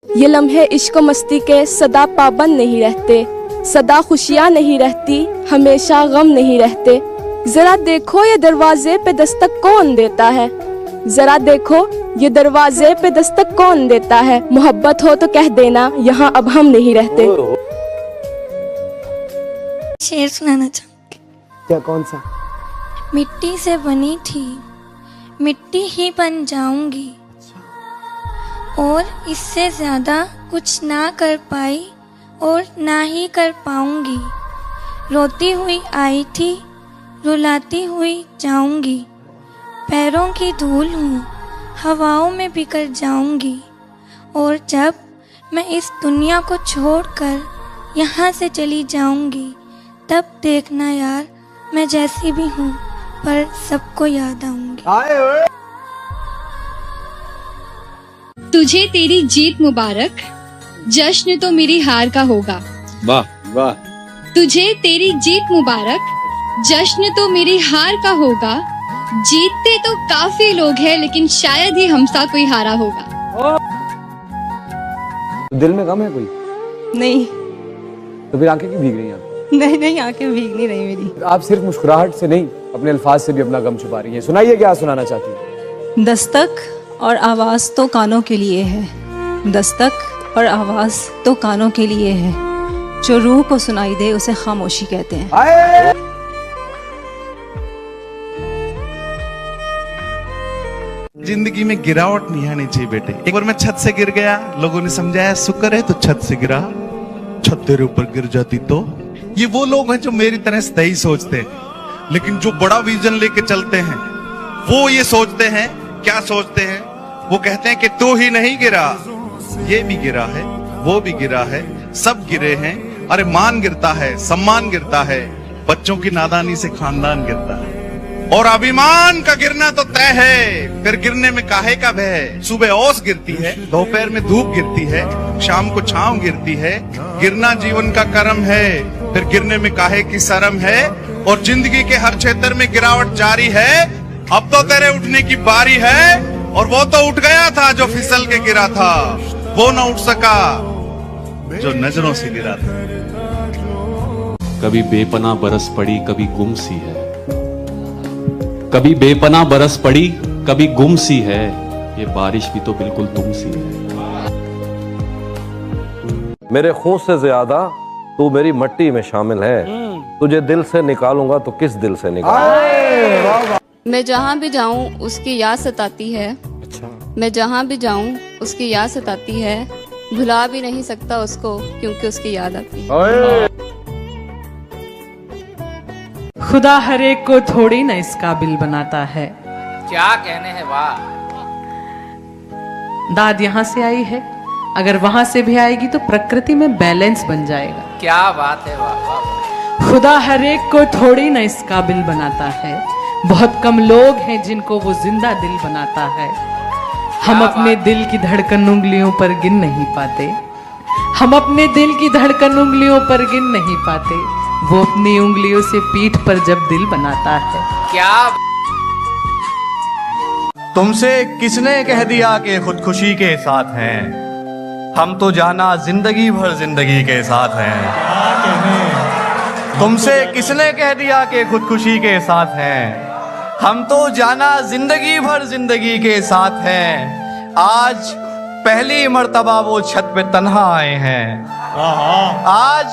ये लम्हे इश्क मस्ती के सदा पाबंद नहीं रहते, सदा खुशियाँ नहीं रहती, हमेशा गम नहीं रहते। जरा देखो ये दरवाजे पे दस्तक कौन देता है, जरा देखो ये दरवाजे पे दस्तक कौन देता है। मोहब्बत हो तो कह देना यहाँ अब हम नहीं रहते। शेर सुनाना चाहूँगी। क्या, कौन सा? मिट्टी से बनी थी, मिट्टी ही बन जाऊंगी, और इससे ज्यादा कुछ ना कर पाई और ना ही कर पाऊंगी। रोती हुई आई थी, रुलाती हुई जाऊंगी, पैरों की धूल हूँ, हवाओं में बिखर जाऊंगी। और जब मैं इस दुनिया को छोड़कर यहाँ से चली जाऊंगी, तब देखना यार मैं जैसी भी हूँ पर सबको याद आऊंगी। तुझे तेरी जीत मुबारक, जश्न तो मेरी हार का होगा। वाह वाह। तुझे तेरी जीत मुबारक, जश्न तो मेरी हार का होगा। जीतते तो काफी लोग हैं, लेकिन शायद ही हमसा कोई हारा होगा। दिल में गम है कोई? नहीं। तो फिर आंखें क्यों भीग रही हैं आप? नहीं, आंखें भीग नहीं रही मेरी। आप सिर्फ मुस्कुराहट से नहीं, अपने अल्फाज से भी अपना गम छुपा रही हैं। सुनाइए, क्या सुनाना चाहती हैं? दस्तक और आवाज़ तो कानों के लिए है, दस्तक और आवाज़ तो कानों के लिए है, जो रूह को सुनाई दे उसे खामोशी कहते हैं। जिंदगी में गिरावट नहीं आनी चाहिए बेटे। एक बार मैं छत से गिर गया, लोगों ने समझाया शुक्र है तो छत से गिरा, छत तेरे ऊपर गिर जाती तो। ये वो लोग हैं जो मेरी तरह सही सोचते हैं, लेकिन जो बड़ा विजन लेके चलते हैं वो ये सोचते हैं, क्या सोचते हैं, वो कहते हैं कि तू ही नहीं गिरा, ये भी गिरा है, वो भी गिरा है, सब गिरे हैं। अरे मान गिरता है, सम्मान गिरता है, बच्चों की नादानी से खानदान गिरता है। और अभिमान का गिरना तो तय है, फिर गिरने में काहे का भय। सुबह ओस गिरती है, दोपहर में धूप गिरती है, शाम को छांव गिरती है। गिरना जीवन का कर्म है, फिर गिरने में काहे की शर्म है। और जिंदगी के हर क्षेत्र में गिरावट जारी है, अब तो तेरे उठने की बारी है। और वो तो उठ गया था जो फिसल के गिरा था, वो न उठ सका जो नजरों से गिरा था। कभी बेपनाह बरस पड़ी, कभी गुम सी है, कभी बेपनाह बरस पड़ी, कभी गुम सी है। ये बारिश भी तो बिल्कुल तुम सी है। मेरे खून से ज्यादा तू मेरी मट्टी में शामिल है, तुझे दिल से निकालूंगा तो किस दिल से निकालूंगा। मैं जहाँ भी जाऊँ उसकी याद सताती है, मैं जहाँ भी जाऊँ उसकी याद सताती है। भुला भी नहीं सकता उसको क्योंकि उसकी याद आती है। खुदा हर एक को थोड़ी ना इस काबिल बनाता है। क्या कहने हैं, वाह। दाद यहाँ से आई है, अगर वहां से भी आएगी तो प्रकृति में बैलेंस बन जाएगा। क्या बात है, वाह वाह। खुदा हर एक को थोड़ी ना इस काबिल बनाता है, बहुत कम लोग हैं जिनको वो जिंदा दिल बनाता है। हम अपने दिल की धड़कन उंगलियों पर गिन नहीं पाते, हम अपने दिल की धड़कन उंगलियों पर गिन नहीं पाते, वो अपनी उंगलियों से पीठ पर जब दिल बनाता है। क्या तुमसे किसने कह दिया कि खुदकुशी के साथ हैं, हम तो जाना जिंदगी भर जिंदगी के साथ हैं। तुमसे किसने कह दिया कि खुदकुशी के साथ हैं, हम तो जाना जिंदगी भर जिंदगी के साथ हैं। आज पहली मर्तबा वो छत पे तन्हा आए हैं, आज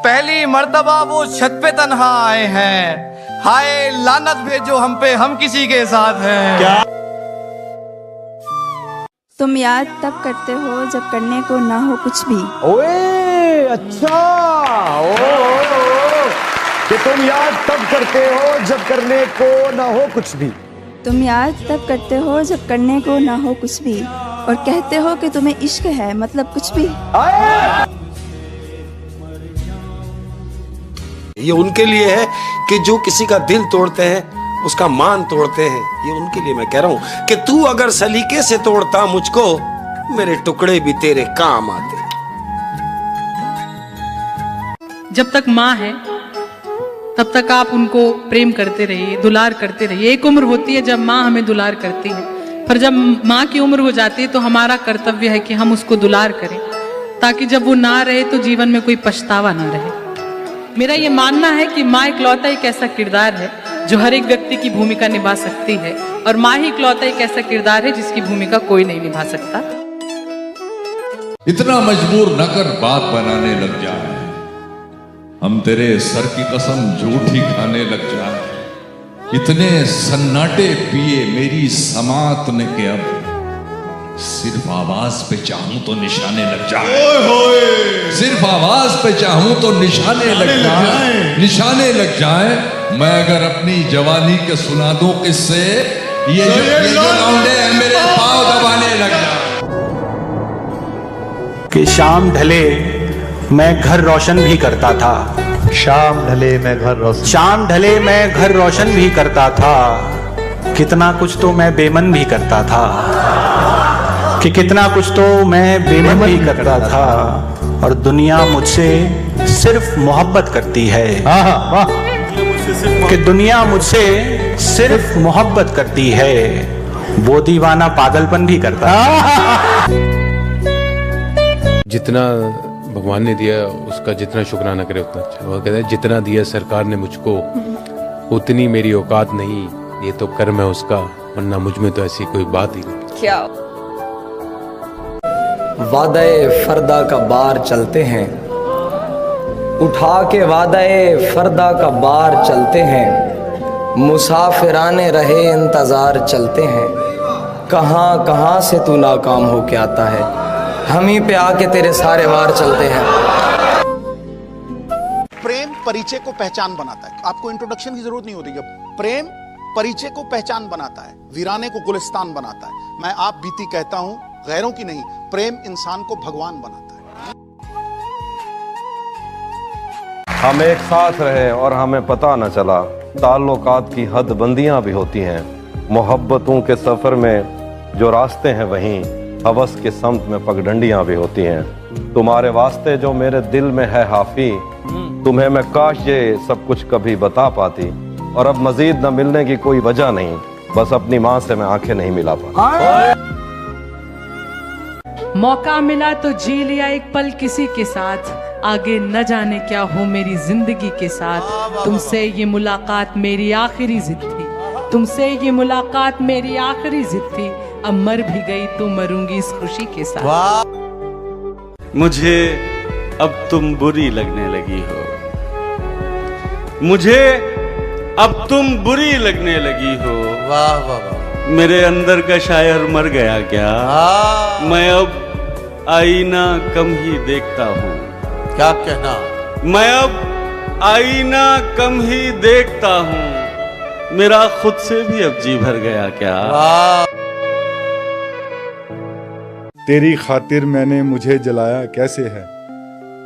पहली मर्तबा वो छत पे तन्हा आए हैं। हाय लानत भेजो हम पे, हम किसी के साथ हैं। क्या तुम याद तब करते हो जब करने को ना हो कुछ भी। ओए अच्छा, कि तुम याद तब करते हो जब करने को ना हो कुछ भी। तुम याद तब करते हो जब करने को ना हो कुछ भी, और कहते हो कि तुम्हें इश्क है, मतलब कुछ भी। ये उनके लिए है कि जो किसी का दिल तोड़ते हैं उसका मान तोड़ते हैं। ये उनके लिए मैं कह रहा हूं कि तू अगर सलीके से तोड़ता मुझको, मेरे टुकड़े भी तेरे काम आते। जब तक माँ है तब तक आप उनको प्रेम करते रहिए, दुलार करते रहिए। एक उम्र होती है जब माँ हमें दुलार करती है, पर जब माँ की उम्र हो जाती है तो हमारा कर्तव्य है कि हम उसको दुलार करें, ताकि जब वो ना रहे तो जीवन में कोई पछतावा ना रहे। मेरा ये मानना है कि माँ इकलौता एक ऐसा किरदार है जो हर एक व्यक्ति की भूमिका निभा सकती है, और माँ ही इकलौता एक ऐसा किरदार है जिसकी भूमिका कोई नहीं निभा सकता। इतना मजबूर न कर बात बनाने लग जाए, हम तेरे सर की कसम झूठी खाने लग जाए। इतने सन्नाटे पिए मेरी समात ने के अब सिर्फ आवाज पे चाहूं तो निशाने लग जाए। सिर्फ आवाज पे चाहूं तो निशाने लग जाए, निशाने लग जाए। मैं अगर अपनी जवानी के सुना दूं किससे, ये जो लौंडे हैं मेरे पांव दबाने लग जाए। कि शाम ढले मैं घर रोशन भी करता था, शाम ढले मैं घर रोशन, शाम ढले मैं घर रोशन भी करता था। कितना कुछ तो मैं बेमन भी करता था, कि कितना कुछ तो मैं बेमन भी करता था। और दुनिया मुझसे सिर्फ मोहब्बत करती है, कि दुनिया मुझसे सिर्फ मोहब्बत करती है। वो दीवाना पागलपन भी करता है। जितना भगवान ने दिया उसका जितना शुक्राना करे उतना अच्छा। वो कहता है जितना दिया सरकार ने मुझको उतनी मेरी औकात नहीं, ये तो कर्म है उसका, वरना मुझ में तो ऐसी कोई बात ही नहीं। क्या वादे फरदा का बार चलते हैं, उठा के वादे फरदा का बार चलते हैं। मुसाफिराने रहे इंतजार चलते हैं, कहाँ कहाँ से तू नाकाम हो के आता है, हम ही पे आके तेरे सारे वार चलते हैं। प्रेम परिचय को पहचान बनाता है, आपको इंट्रोडक्शन की जरूरत नहीं होती। प्रेम परिचय को पहचान बनाता है, वीराने को गुलिस्तान बनाता है। मैं आप बीती कहता हूं, गैरों की नहीं। प्रेम इंसान को भगवान बनाता है। हम एक साथ रहे और हमें पता न चला, ताल्लुकात की हद बंदियां भी होती हैं। मोहब्बतों के सफर में जो रास्ते हैं वहीं हवस के समत में पगडंडियां भी होती हैं। तुम्हारे वास्ते जो मेरे दिल में है हाफी, तुम्हें मैं काश ये सब कुछ कभी बता पाती। और अब मजीद न मिलने की कोई वजह नहीं, बस अपनी माँ से मैं आंखें नहीं मिला पाती। मौका मिला तो जी लिया एक पल किसी के साथ, आगे न जाने क्या हो मेरी जिंदगी के साथ। तुमसे ये मुलाकात मेरी आखिरी जिद थी, तुमसे ये मुलाकात मेरी आखिरी जिद थी। अब मर भी गई तो मरूंगी इस खुशी के साथ। मुझे अब तुम बुरी लगने लगी हो, मुझे अब तुम बुरी लगने लगी हो। वाह वाह वाह। मेरे अंदर का शायर मर गया क्या? मैं अब आईना कम ही देखता हूँ। क्या कहना? मैं अब आईना कम ही देखता हूँ। मेरा खुद से भी अब जी भर गया क्या? तेरी खातिर मैंने मुझे जलाया कैसे है,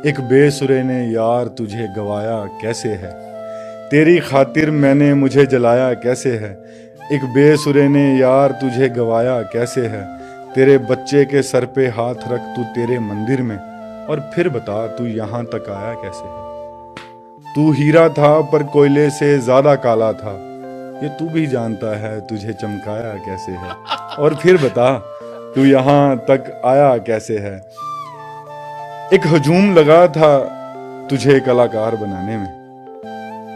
एक बेसुरे ने यार तुझे गवाया कैसे है। तेरी खातिर मैंने मुझे जलाया कैसे है, एक बेसुरे ने यार तुझे गवाया कैसे है। तेरे बच्चे के सर पे हाथ रख तू तेरे मंदिर में, और फिर बता तू यहाँ तक आया कैसे है। तू हीरा था पर कोयले से ज्यादा काला था, ये तू भी जानता है तुझे चमकाया कैसे है। और फिर बता तू यहाँ तक आया कैसे है। एक हजूम लगा था तुझे कलाकार बनाने में,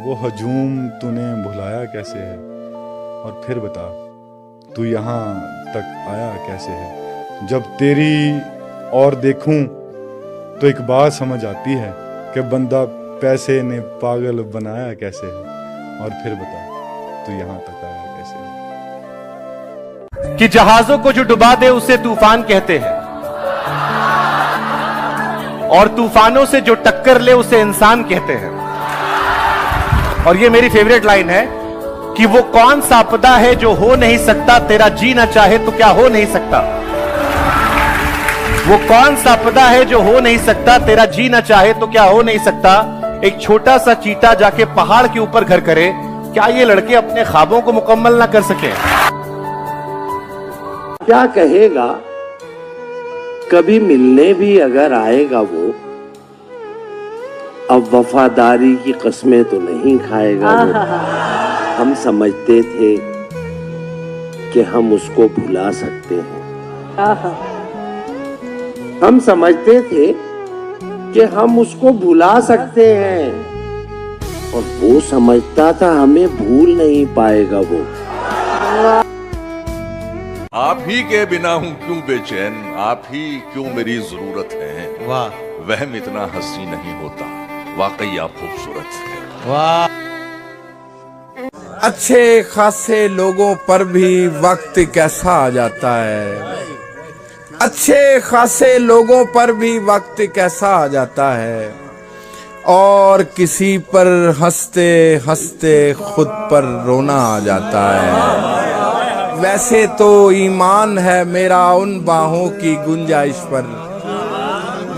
वो हजूम तूने भुलाया कैसे है। और फिर बता तू यहाँ तक आया कैसे है। जब तेरी और देखूं तो एक बात समझ आती है कि बंदा पैसे ने पागल बनाया कैसे है। और फिर बता तू यहाँ तक आया कैसे है। कि जहाजों को जो डुबा दे उसे तूफान कहते हैं, और तूफानों से जो टक्कर ले उसे इंसान कहते हैं। और ये मेरी फेवरेट लाइन है कि वो कौन सा आपदा है जो हो नहीं सकता, तेरा जी ना चाहे तो क्या हो नहीं सकता। वो कौन सा आपदा है जो हो नहीं सकता, तेरा जी ना चाहे तो क्या हो नहीं सकता। एक छोटा सा चीता जाके पहाड़ के ऊपर घर करे, क्या ये लड़के अपने ख्वाबों को मुकम्मल ना कर सके? क्या कहेगा, कभी मिलने भी अगर आएगा वो, अब वफादारी की कस्में तो नहीं खाएगा वो। हम समझते थे कि हम उसको भुला सकते हैं। हम समझते थे कि हम उसको भुला सकते हैं, और वो समझता था हमें भूल नहीं पाएगा वो। आप ही के बिना हूँ क्यों बेचैन, आप ही क्यों मेरी जरूरत है। वाह, वहम इतना हंसी नहीं होता, वाकई आप खूबसूरत है। वाह। अच्छे खासे लोगों पर भी वक्त कैसा आ जाता है, अच्छे खासे लोगों पर भी वक्त कैसा आ जाता है, और किसी पर हंसते हंसते खुद पर रोना आ जाता है। वैसे तो ईमान है मेरा उन बाहों की गुंजाइश पर,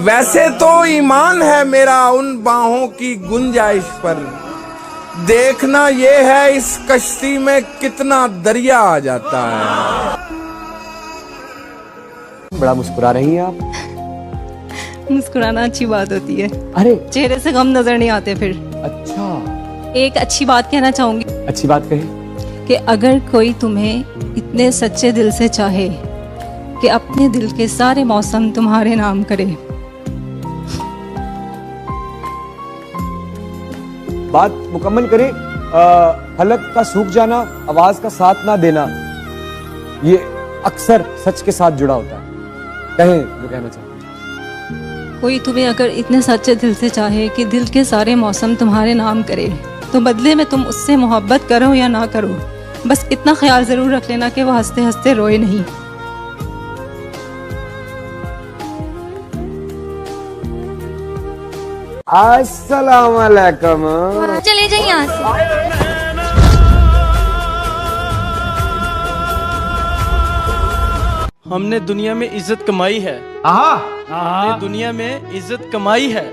वैसे तो ईमान है मेरा उन बाहों की गुंजाइश पर, देखना ये है इस कश्ती में कितना दरिया आ जाता है। बड़ा मुस्कुरा रही हैं आप। मुस्कुराना अच्छी बात होती है। अरे चेहरे से गम नजर नहीं आते फिर। अच्छा, एक अच्छी बात कहना चाहूंगी। अच्छी बात कही कि अगर कोई तुम्हें इतने सच्चे दिल से चाहे कि अपने दिल के सारे मौसम तुम्हारे नाम करे। बात मुकम्मल करें। हलक का सूख जाना, आवाज का साथ ना देना, ये अक्सर सच के साथ जुड़ा होता है। कहें जो कहना चाहते हैं। कोई तुम्हें अगर इतने सच्चे दिल से चाहे कि दिल के सारे मौसम तुम्हारे नाम करे, तो बदले में तुम उससे मोहब्बत करो या ना करो, बस इतना ख्याल जरूर रख लेना कि वो हंसते हंसते रोए नहीं। अस्सलाम वालेकुम। चले जाइए यहाँ से। हमने दुनिया में इज्जत कमाई है। हमने दुनिया में इज्जत कमाई है,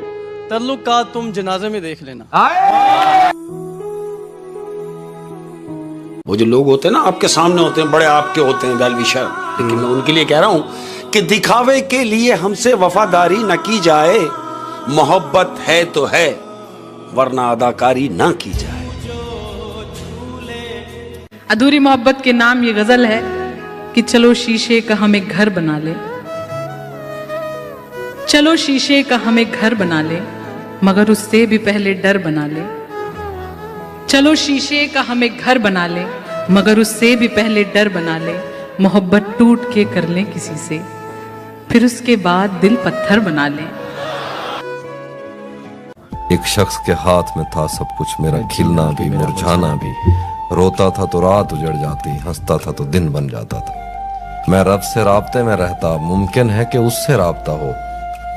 तल्लुकात तुम जनाजे में देख लेना। वो जो लोग होते हैं ना आपके सामने होते हैं, बड़े आपके होते हैं वेल विशर, लेकिन मैं उनके लिए कह रहा हूं कि दिखावे के लिए हमसे वफादारी न की जाए, मोहब्बत है तो है वरना अदाकारी ना की जाए। अधूरी मोहब्बत के नाम ये गजल है कि चलो शीशे का हम एक घर बना ले, चलो शीशे का हम एक घर बना ले, मगर उससे भी पहले डर बना ले। चलो शीशे का हम एक घर बना ले, मगर उससे भी पहले डर बना ले। मोहब्बत टूट के कर ले किसी से, फिर उसके बाद दिल पत्थर बना ले। एक शख्स के हाथ में था सब कुछ, मेरा खिलना भी मुरझाना भी। रोता था तो रात उजड़ जाती, हंसता था तो दिन बन जाता था। मैं रब से राब्ते में रहता, मुमकिन है कि उससे राब्ता हो।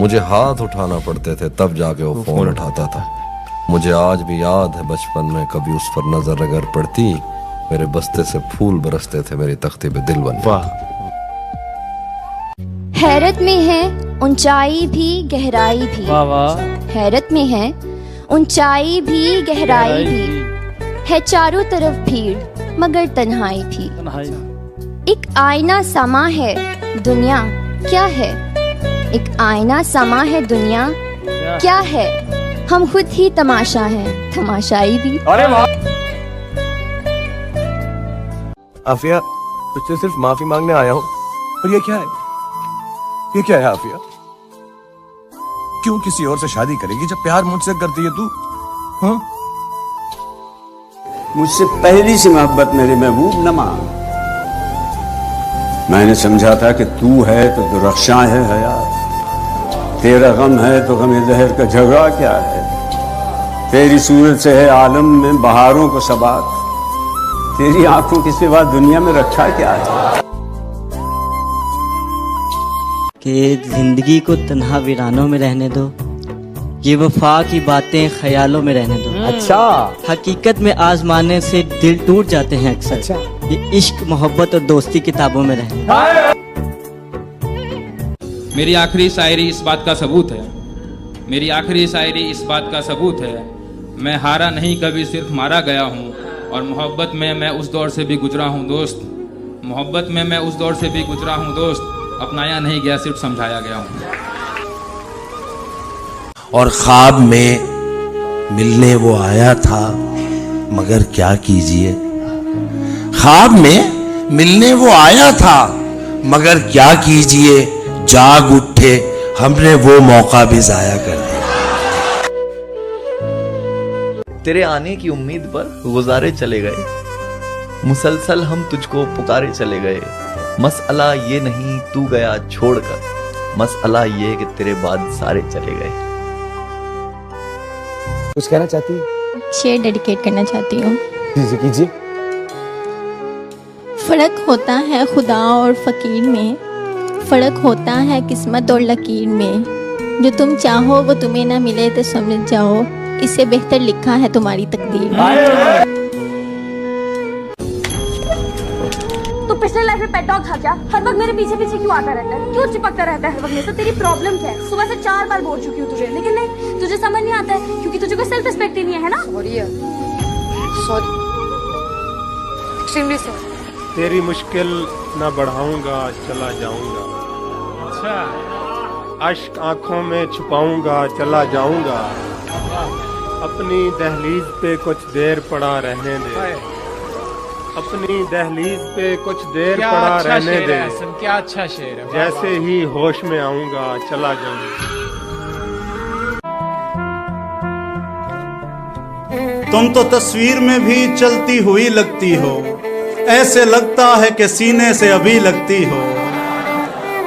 मुझे हाथ उठाना पड़ते थे तब जाके वो फोन उठाता था। मुझे आज भी याद है बचपन में कभी उस पर नजर अगर पड़ती, मेरे बस्ते से फूल बरसते थे, मेरी तख्ती पे दिल बन जाता। हैरत में है ऊंचाई भी गहराई भी, हैरत में है ऊंचाई भी गहराई भी, है चारों तरफ भीड़ मगर तन्हाई भी। एक आईना समा है दुनिया क्या है, एक आईना समा है दुनिया क्या है, हम खुद ही तमाशा हैं तमाशाई भी। अरे वाह। आफिया, तुझसे सिर्फ माफी मांगने आया हूँ। और ये क्या है, ये क्या है आफिया? क्यों किसी और से शादी करेगी जब प्यार मुझसे करती है तू? हाँ? मुझसे पहली सी मोहब्बत मेरे महबूब न मांग। मैंने समझा था कि तू है तो दुरख्शां है हयात, तेरा गम है तो गम ज़हर का झगड़ा क्या है। तेरी सूरत से है आलम में बहारों को सबात, तेरी आंखों के सिवा दुनिया में रखा क्या है। कि जिंदगी को तन्हा वीरानों में रहने दो, ये वफा की बातें ख्यालों में रहने दो। अच्छा, हकीकत में आजमाने से दिल टूट जाते हैं अक्सर। अच्छा, ये इश्क मोहब्बत और दोस्ती किताबों में रहने। मेरी आखिरी शायरी इस बात का सबूत है, मेरी आखिरी शायरी इस बात का सबूत है। मैं हारा नहीं कभी सिर्फ मारा गया हूँ, और मोहब्बत में मैं उस दौर से भी गुजरा हूँ दोस्त, मोहब्बत में मैं उस दौर से भी गुजरा हूँ दोस्त। अपनाया नहीं गया सिर्फ समझाया गया हूँ। और ख्वाब में मिलने वो आया था मगर क्या कीजिए, ख्वाब में मिलने वो आया था, मगर क्या कीजिए, जाग उठे, हमने वो मौका भी जाया कर दिया। तेरे आने की उम्मीद पर गुजारे चले गए, मुसलसल हम तुझको पुकारे चले गए। मसला ये नहीं तू गया छोड़कर, मसला ये कि तेरे बाद सारे चले गए। कुछ कहना चाहती है? शेर डेडिकेट करना चाहती हूँ। कीजिए कीजिए। फर्क होता है खुदा और फकीर में, फर्क होता है किस्मत और लकीर में। जो तुम चाहो वो तुम्हें ना मिले तो समझ जाओ, इससे बेहतर लिखा है तुम्हारी तकदीर में। तो पिछले लाइफ में पेट डॉग था क्या? हर वक्त मेरे पीछे पीछे क्यों आता रहता है? क्यों चिपकता रहता है हर वक्त मेरे से? तेरी प्रॉब्लम क्या है? सुबह से 4 बार बोल चुकी हूँ तुझे, लेकिन नहीं, तुझे समझ नहीं आता है क्योंकि तुझे कोई सेल्फ रिस्पेक्ट ही नहीं है ना? Sorry, extremely sorry. तेरी मुश्किल न बढ़ाऊंगा, चला जाऊंगा। अच्छा, अश्क आंखों में छुपाऊंगा, चला जाऊंगा। अपनी दहलीज पे कुछ देर पड़ा रहने दे, अपनी दहलीज पे कुछ देर पड़ा रहने दे। क्या अच्छा शेर है। जैसे ही होश में आऊंगा, चला जाऊंगा। तुम तो तस्वीर में भी चलती हुई लगती हो, ऐसे लगता है कि सीने से अभी लगती हो।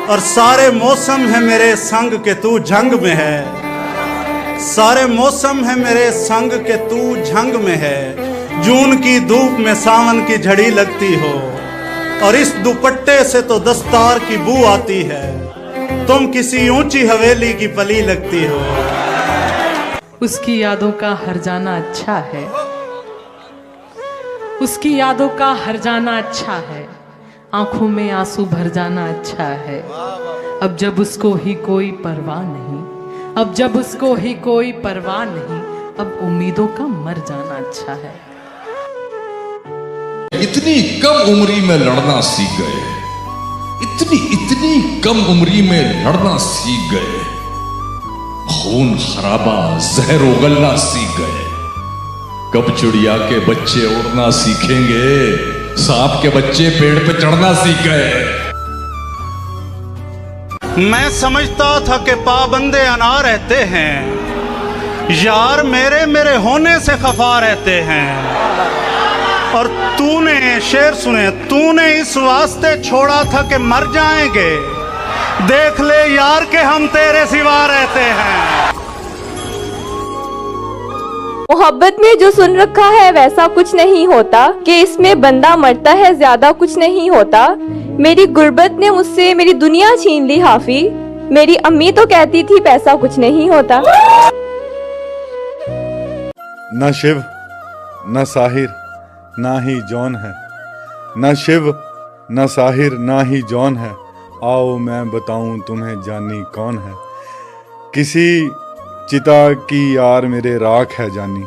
और सारे मौसम है मेरे संग के तू जंग में है, सारे मौसम है मेरे संग के तू जंग में है। जून की धूप में सावन की झड़ी लगती हो, और इस दुपट्टे से तो दस्तार की बू आती है। तुम किसी ऊंची हवेली की पली लगती हो। उसकी यादों का हर जाना अच्छा है, उसकी यादों का हर जाना अच्छा है। आंखों में आंसू भर जाना अच्छा है। अब जब उसको ही कोई परवाह नहीं, अब जब उसको ही कोई परवाह नहीं, अब उम्मीदों का मर जाना अच्छा है। इतनी कम उम्री में लड़ना सीख गए, इतनी कम उम्री में लड़ना सीख गए। खून खराबा जहर उगलना सीख गए। कब चिड़िया के बच्चे उड़ना सीखेंगे, सांप के बच्चे पेड़ पे चढ़ना सीख गए। मैं समझता था कि पाबंदे अना रहते हैं, यार मेरे मेरे होने से खफा रहते हैं। और तूने शेर सुने, तूने इस वास्ते छोड़ा था कि मर जाएंगे। देख ले यार के हम तेरे सिवा रहते हैं। मोहब्बत में जो सुन रखा है वैसा कुछ नहीं होता, कि इसमें बंदा मरता है ज्यादा कुछ नहीं होता। मेरी गुर्बत ने मुझसे मेरी दुनिया छीन ली हाफी, मेरी अम्मी तो कहती थी पैसा कुछ नहीं होता। न शिव न साहिर ना ही जॉन है, न शिव न साहिर ना ही जॉन है। आओ मैं बताऊं तुम्हें जानी कौन है। किसी चिता की यार मेरे राख है जानी,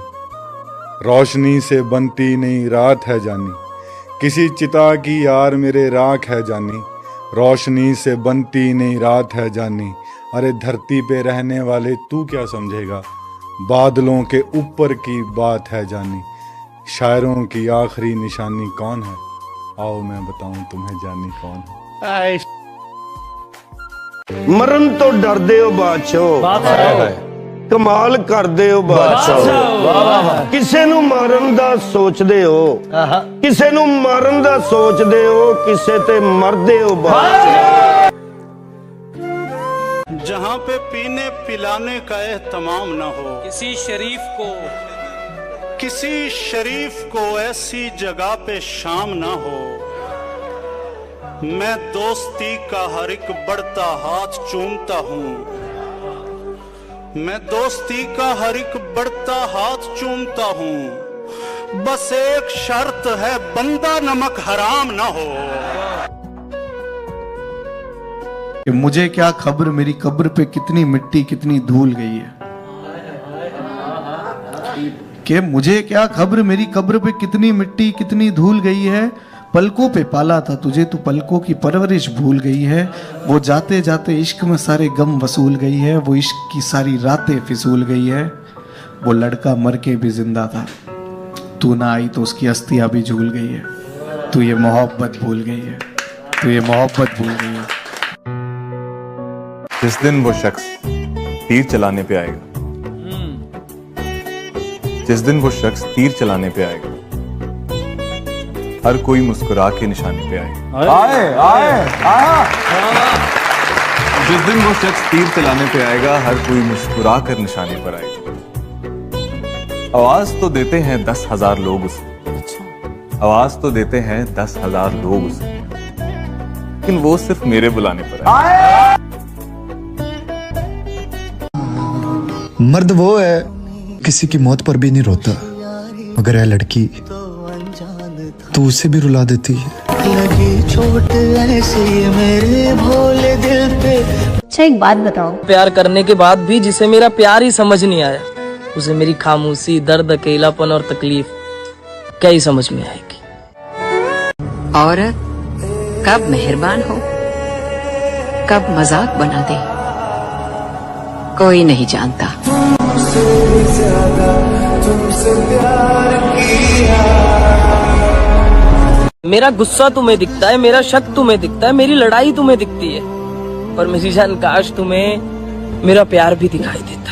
रोशनी से बनती नहीं रात है जानी। किसी चिता की यार मेरे राख है जानी, रोशनी से बनती नहीं रात है जानी। अरे धरती पे रहने वाले तू क्या समझेगा, बादलों के ऊपर की बात है जानी। शायरों की आखिरी निशानी कौन है, आओ मैं बताऊं तुम्हें जानी कौन है। मरण तो डर दे हो बादशाह, कमाल कर दे हो बादशाह। किसे नू मारन दा सोचदे हो, किसे नू मारन दा सोचदे हो, किसे ते मरदे हो बादशाह। जहाँ पे पीने पिलाने का एहतमाम न हो, किसी शरीफ को ऐसी जगह पे शाम न हो। मैं दोस्ती का हर एक बढ़ता हाथ चूमता हूँ, मैं दोस्ती का हर एक बढ़ता हाथ चूमता हूँ। बस एक शर्त है, बंदा नमक हराम ना हो। कि मुझे क्या खबर मेरी कब्र पे कितनी मिट्टी कितनी धूल गई है, कि मुझे क्या खबर मेरी कब्र पे कितनी मिट्टी कितनी धूल गई है। पलकों पे पाला था तुझे, तू पलकों की परवरिश भूल गई है। वो जाते जाते इश्क में सारे गम वसूल गई है, वो इश्क की सारी रातें फिसूल गई है। वो लड़का मर के भी जिंदा था, तू ना आई तो उसकी अस्थियां भी झूल गई है। तू ये मोहब्बत भूल गई है, तू ये मोहब्बत भूल गई है। जिस दिन वो शख्स तीर चलाने पे आएगा, जिस दिन वो शख्स तीर चलाने पे आएगा, हर कोई मुस्कुरा के निशाने पे आएगा। जिस दिन वो शख्स तीर चलाने पे आएगा, हर कोई मुस्कुरा कर निशाने पर आएगा। आवाज तो देते हैं 10,000 लोग उसे, आवाज तो देते हैं 10,000 लोग उसे, लेकिन वो सिर्फ मेरे बुलाने पर आए। मर्द वो है किसी की मौत पर भी नहीं रोता, मगर है लड़की तो उसे भी रुला देती है। लगी चोट ऐसी मेरे भोले दिल पे। अच्छा एक बात बताओ, प्यार करने के बाद भी जिसे मेरा प्यार ही समझ नहीं आया, उसे मेरी खामोशी, दर्द, अकेलापन और तकलीफ क्या ही समझ में आएगी। औरत कब मेहरबान हो, कब मजाक बना दे, कोई नहीं जानता। मेरा गुस्सा तुम्हें दिखता है, मेरा शक तुम्हें दिखता है, मेरी लड़ाई तुम्हें दिखती है, पर मेरी जान काश तुम्हें मेरा प्यार भी दिखाई देता।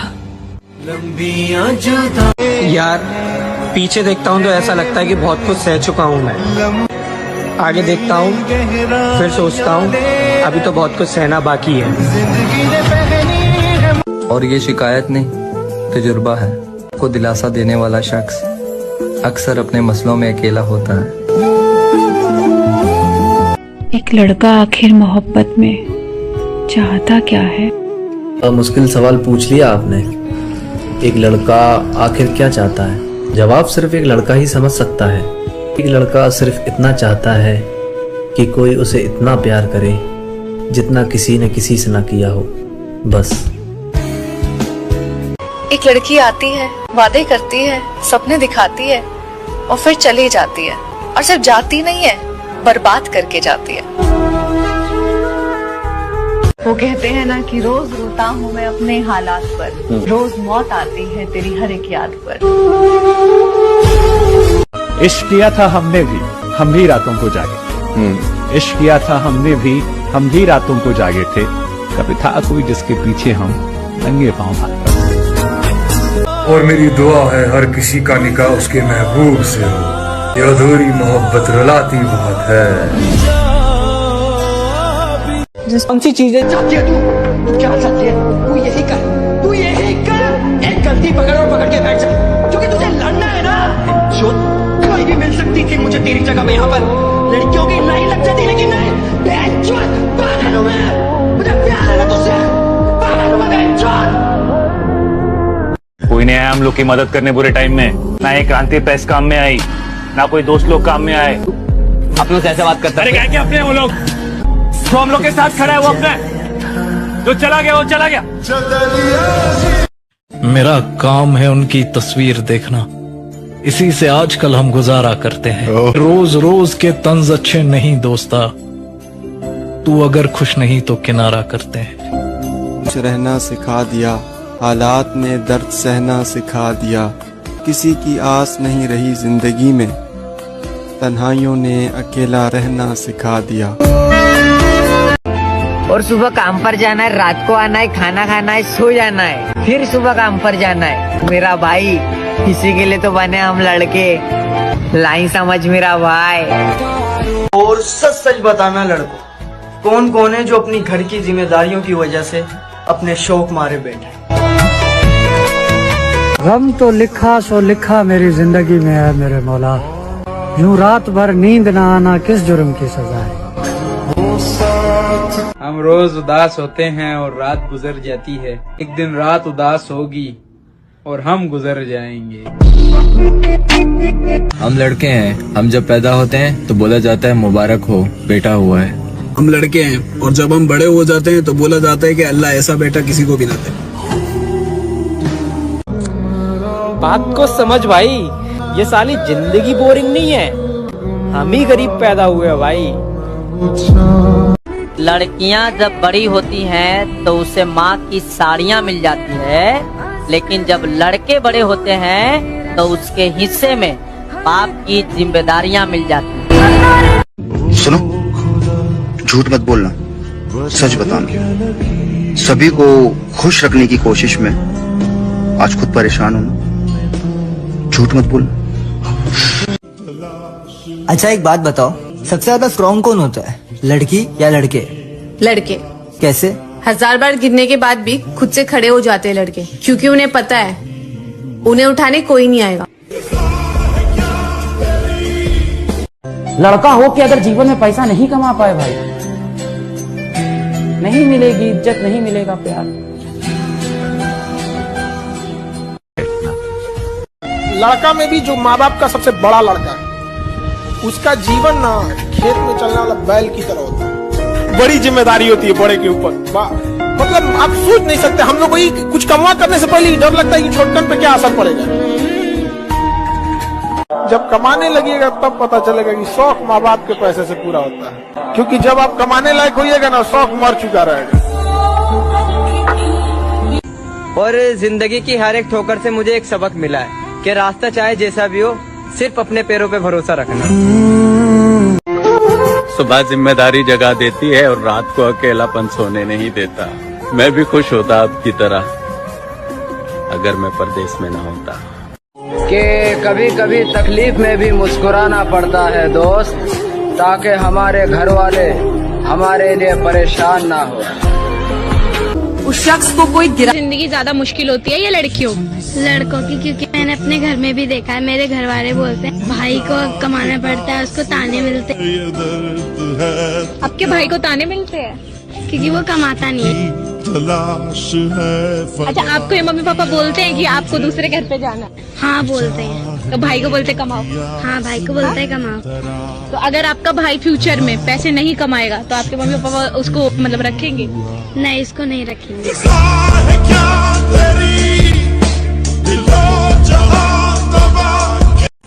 यार पीछे देखता हूँ तो ऐसा लगता है कि बहुत कुछ सह चुका हूँ मैं, आगे देखता हूँ फिर सोचता हूँ अभी तो बहुत कुछ सहना बाकी है। और ये शिकायत नहीं, तजुर्बा है। को दिलासा देने वाला शख्स अक्सर अपने मसलों में अकेला होता है। एक लड़का आखिर मोहब्बत में चाहता क्या है? मुश्किल सवाल पूछ लिया आपने। एक लड़का आखिर क्या चाहता है? जवाब सिर्फ एक लड़का ही समझ सकता है। एक लड़का सिर्फ इतना चाहता है कि कोई उसे इतना प्यार करे जितना किसी ने किसी से ना किया हो, बस। एक लड़की आती है, वादे करती है, सपने दिखाती है और फिर चली जाती है, और सिर्फ जाती नहीं है, बर्बाद करके जाती है। वो कहते हैं ना कि रोज रोता हूँ मैं अपने हालात पर, रोज मौत आती है तेरी हर एक याद पर। इश्क किया था हमने भी, हम भी रातों को जागे। इश्क किया था हमने भी, हम भी रातों को जागे थे। कभी था कोई जिसके पीछे हम नंगे पांव भागते। और मेरी दुआ है हर किसी का निकाह उसके महबूब से हो, ये अधूरी मोहब्बत रुलाती बहुत है। कौन सी चीजें चाहती है तू? क्या चाहती है? तू यही कर, तू यही कर। एक गलती पकड़ और पकड़ के बैठ जा, क्योंकि तुझे लड़ना है ना। जो कोई भी मिल सकती थी मुझे तेरी जगह में, यहाँ पर लड़कियों की लाइन लग जाती, लेकिन नहीं। पागल हूँ मैं, मुझे प्यार है ना तुझसे, पागल हूँ मैं। कोई नहीं आया हम लोग की मदद करने बुरे टाइम में, ना ये क्रांति प्रेस काम में आई, ना कोई दोस्त लोग काम में आए। अपनों से ऐसे बात करता है? क्या अपने वो लोग तो हम लोग के साथ खड़ा है, वो अपने जो चला गया वो चला गया। मेरा काम है उनकी तस्वीर देखना, इसी से आजकल हम गुजारा करते हैं। रोज रोज के तंज अच्छे नहीं दोस्ता, तू अगर खुश नहीं तो किनारा करते हैं। खुश रहना सिखा दिया, हालात में दर्द सहना सिखा दिया। किसी की आस नहीं रही जिंदगी में, तन्हाइयों ने अकेला रहना सिखा दिया। और सुबह काम पर जाना है, रात को आना है, खाना खाना है, सो जाना है, फिर सुबह काम पर जाना है। मेरा भाई, इसी के लिए तो बने हम लड़के। लाइन समझ मेरा भाई। और सच सच बताना लड़कों, कौन कौन है जो अपनी घर की जिम्मेदारियों की वजह से अपने शौक मारे बैठे? गम तो लिखा सो लिखा मेरी जिंदगी में है मेरे मौला, यूं रात भर नींद ना आना किस जुर्म की सजा है। हम रोज उदास होते हैं और रात गुजर जाती है, एक दिन रात उदास होगी और हम गुजर जाएंगे। हम लड़के हैं, हम जब पैदा होते हैं तो बोला जाता है मुबारक हो बेटा हुआ है। हम लड़के हैं और जब हम बड़े हो जाते हैं तो बोला जाता है कि अल्लाह ऐसा बेटा किसी को भी ना दे। बात को समझ भाई, ये साली जिंदगी बोरिंग नहीं है, हम ही गरीब पैदा हुए भाई। लड़कियां जब बड़ी होती हैं तो उसे माँ की साड़ियाँ मिल जाती है, लेकिन जब लड़के बड़े होते हैं तो उसके हिस्से में बाप की जिम्मेदारियां मिल जाती। सुनो, झूठ मत बोलना, सच बताना। सभी को खुश रखने की कोशिश में आज खुद परेशान हूं। झूठ मत बोलना। अच्छा एक बात बताओ, सबसे ज्यादा स्ट्रॉन्ग कौन होता है, लड़की या लड़के? लड़के। कैसे? 1000 बार गिरने के बाद भी खुद से खड़े हो जाते हैं लड़के, क्योंकि उन्हें पता है उन्हें उठाने कोई नहीं आएगा। लड़का हो के अगर जीवन में पैसा नहीं कमा पाए भाई, नहीं मिलेगी इज्जत, नहीं मिलेगा प्यार। लड़का में भी जो माँ बाप का सबसे बड़ा लड़का है, उसका जीवन ना खेत में चलने वाला बैल की तरह होता है। बड़ी जिम्मेदारी होती है बड़े के ऊपर। मतलब आप सोच नहीं सकते, हम लोग वही कुछ कमा करने से पहले ही डर लगता है कि छोटकन पे क्या असर पड़ेगा। जब कमाने लगेगा तब पता चलेगा कि शौक माँ बाप के पैसे से पूरा होता है, क्योंकि जब आप कमाने लायक होइएगा ना, शौक मर चुका रहेगा। और जिंदगी की हर एक ठोकर से मुझे एक सबक मिला है कि रास्ता चाहे जैसा भी हो, सिर्फ अपने पैरों पे भरोसा रखना। सुबह जिम्मेदारी जगा देती है और रात को अकेलापन सोने नहीं देता। मैं भी खुश होता आपकी तरह अगर मैं परदेश में ना होता। कि कभी कभी तकलीफ में भी मुस्कुराना पड़ता है दोस्त, ताकि हमारे घर वाले हमारे लिए परेशान ना हो। उस शख्स को कोई जिंदगी ज्यादा मुश्किल होती है या लड़कियों? लड़कों की, क्योंकि मैंने अपने घर में भी देखा है, मेरे घर वाले बोलते हैं भाई को कमाना पड़ता है, उसको ताने मिलते हैं। आपके भाई को ताने मिलते हैं क्योंकि वो कमाता नहीं है। अच्छा, आपको ये मम्मी पापा बोलते हैं कि आपको दूसरे घर पे जाना? हाँ बोलते हैं। तो भाई को बोलते कमाओ? हाँ भाई को बोलते हैं कमाओ। तो अगर आपका भाई फ्यूचर में पैसे नहीं कमाएगा तो आपके मम्मी पापा उसको मतलब रखेंगे? नहीं, इसको नहीं रखेंगे।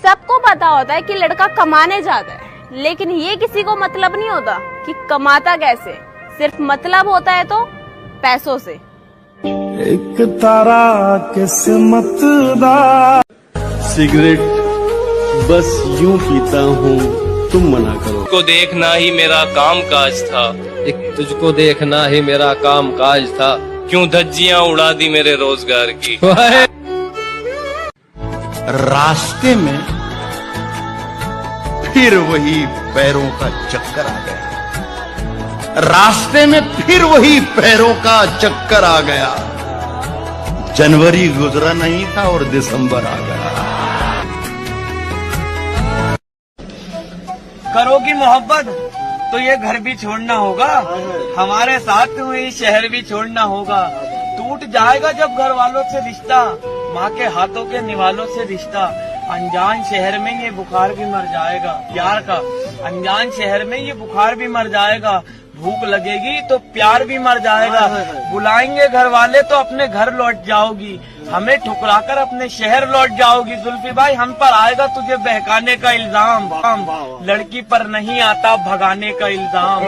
सबको पता होता है कि लड़का कमाने जाता है, लेकिन ये किसी को मतलब नहीं होता कि कमाता कैसे। सिर्फ मतलब होता है तो पैसों से। एक तारा किस्मत दा। सिगरेट बस यूं पीता हूँ, तुम मना करो। को देखना ही मेरा काम काज था, एक तुझको देखना ही मेरा काम काज था। क्यों धज्जियां उड़ा दी मेरे रोजगार की। रास्ते में फिर वही पैरों का चक्कर आ गया। रास्ते में फिर वही पैरों का चक्कर आ गया। जनवरी गुजरा नहीं था और दिसंबर आ गया। करोगी मोहब्बत तो ये घर भी छोड़ना होगा, हमारे साथ हुई शहर भी छोड़ना होगा। टूट जाएगा जब घर वालों से रिश्ता, माँ के हाथों के निवालों से रिश्ता। अनजान शहर में ये बुखार भी मर जाएगा प्यार का, अनजान शहर में ये बुखार भी मर जाएगा। भूख लगेगी तो प्यार भी मर जाएगा। बुलाएंगे घर वाले तो अपने घर लौट जाओगी, हमें ठुकराकर अपने शहर लौट जाओगी। जुल्फी भाई, हम पर आएगा तुझे बहकाने का इल्जाम, लड़की पर नहीं आता भगाने का इल्जाम।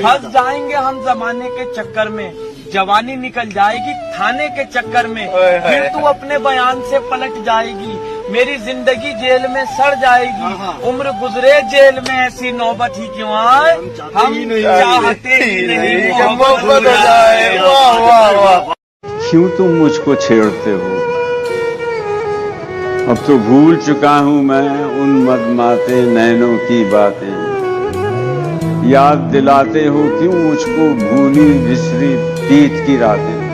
फंस जाएंगे हम जमाने के चक्कर में, जवानी निकल जाएगी थाने के चक्कर में। फिर तू अपने बयान से पलट जाएगी, मेरी जिंदगी जेल में सड़ जाएगी। उम्र गुजरे जेल में ऐसी नौबत ही क्यों आए, हम चाहते ही नहीं मोहब्बत हो जाए। वाह वाह वाह। क्यों तुम मुझको छेड़ते हो, अब तो भूल चुका हूँ मैं उन मदमाते नैनों की बातें। याद दिलाते हो क्यों मुझको भूली बिसरी बीत की रातें।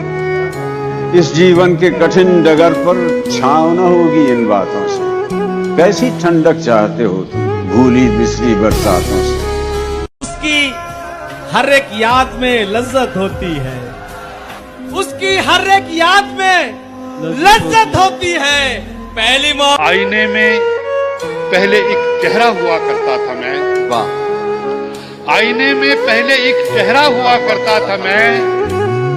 इस जीवन के कठिन डगर पर छाँव न होगी इन बातों से। कैसी ठंडक चाहते हो तुम भूली बिसरी बरसातों से। उसकी हर एक याद में लज्जत होती है, उसकी हर एक याद में लज्जत होती है। पहली मौत। आईने में पहले एक चेहरा हुआ करता था मैं। वाह। आईने में पहले एक चेहरा हुआ करता था मैं,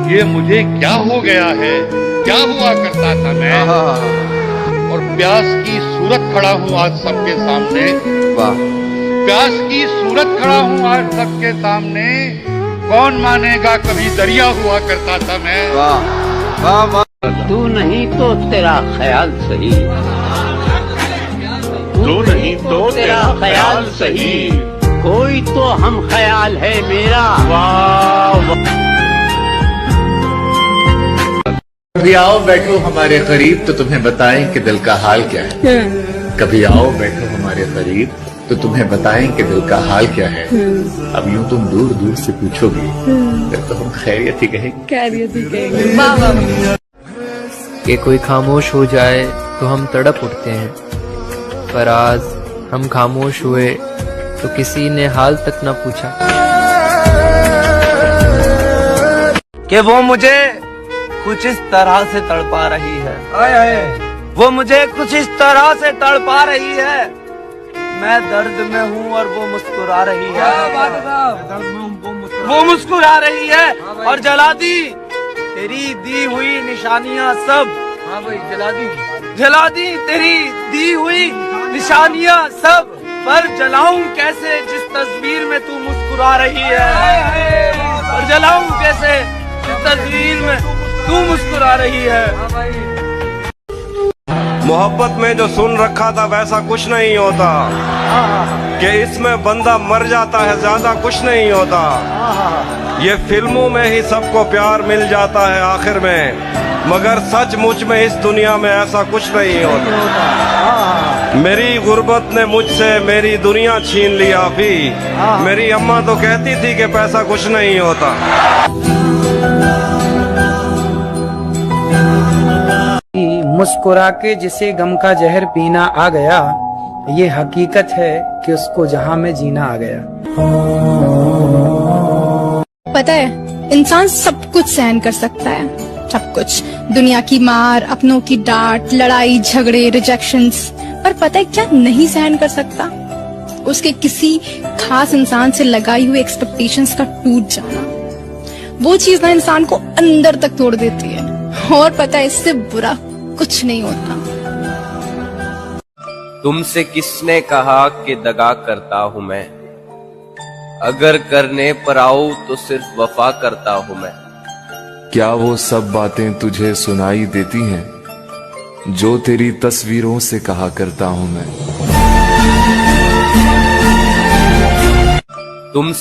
ये मुझे क्या हो गया है, क्या हुआ करता था मैं। और प्यास की सूरत खड़ा हूँ आज सबके सामने। वाह। प्यास की सूरत खड़ा हूँ आज सबके सामने, कौन मानेगा कभी दरिया हुआ करता था मैं। वाह वाह वाह। तू नहीं तो तेरा ख्याल सही, तू तू नहीं तो तेरा ख्याल सही, कोई तो हम ख्याल है मेरा। वाह कभी आओ बैठो हमारे करीब तो तुम्हें बताएं कि दिल का हाल क्या है। कभी आओ बैठो हमारे करीब तो तुम्हें बताएं कि दिल का हाल क्या है। अब यूं तुम दूर दूर से पूछोगे फिर तो हम खैरियत ही कहेंगे। खैरियत ही कहेंगे। कि कोई खामोश हो जाए तो हम तड़प उठते हैं, पर आज हम खामोश हुए तो किसी ने हाल तक न पूछा। कि वो मुझे कुछ इस तरह से तड़पा रही है, वो मुझे कुछ इस तरह से तड़पा रही है। मैं दर्द में हूँ और वो मुस्कुरा रही है, वो मुस्कुरा रही है और जला दी तेरी दी हुई निशानियाँ सब। हाँ भाई जला दी तेरी दी हुई निशानियाँ सब। पर जलाऊं कैसे जिस तस्वीर में तू मुस्कुरा रही है, और जलाऊं कैसे जिस तस्वीर में तू मुस्कुरा रही है। मोहब्बत में जो सुन रखा था वैसा कुछ नहीं होता, कि इसमें बंदा मर जाता है ज्यादा कुछ नहीं होता। ये फिल्मों में ही सबको प्यार मिल जाता है आखिर में, मगर सचमुच में इस दुनिया में ऐसा कुछ नहीं होता। मेरी गुर्बत ने मुझसे मेरी दुनिया छीन लिया भी। मेरी अम्मा तो कहती थी कि पैसा कुछ नहीं होता। मुस्कुरा के जिसे गम का जहर पीना आ गया, ये हकीकत है कि उसको जहां में जीना आ गया। पता है इंसान सब कुछ सहन कर सकता है, सब कुछ, दुनिया की मार, अपनों की डांट, लड़ाई झगड़े, रिजेक्शंस, पर पता है क्या नहीं सहन कर सकता? उसके किसी खास इंसान से लगाई हुई एक्सपेक्टेशंस का टूट जाना। वो चीज ना इंसान को अंदर तक तोड़ देती है, और पता है इससे बुरा कुछ नहीं होता। तुमसे किसने कहा कि दगा करता हूँ मैं, अगर करने पर आऊं तो सिर्फ वफा करता हूँ मैं। क्या वो सब बातें तुझे सुनाई देती हैं जो तेरी तस्वीरों से कहा करता हूँ मैं। तुम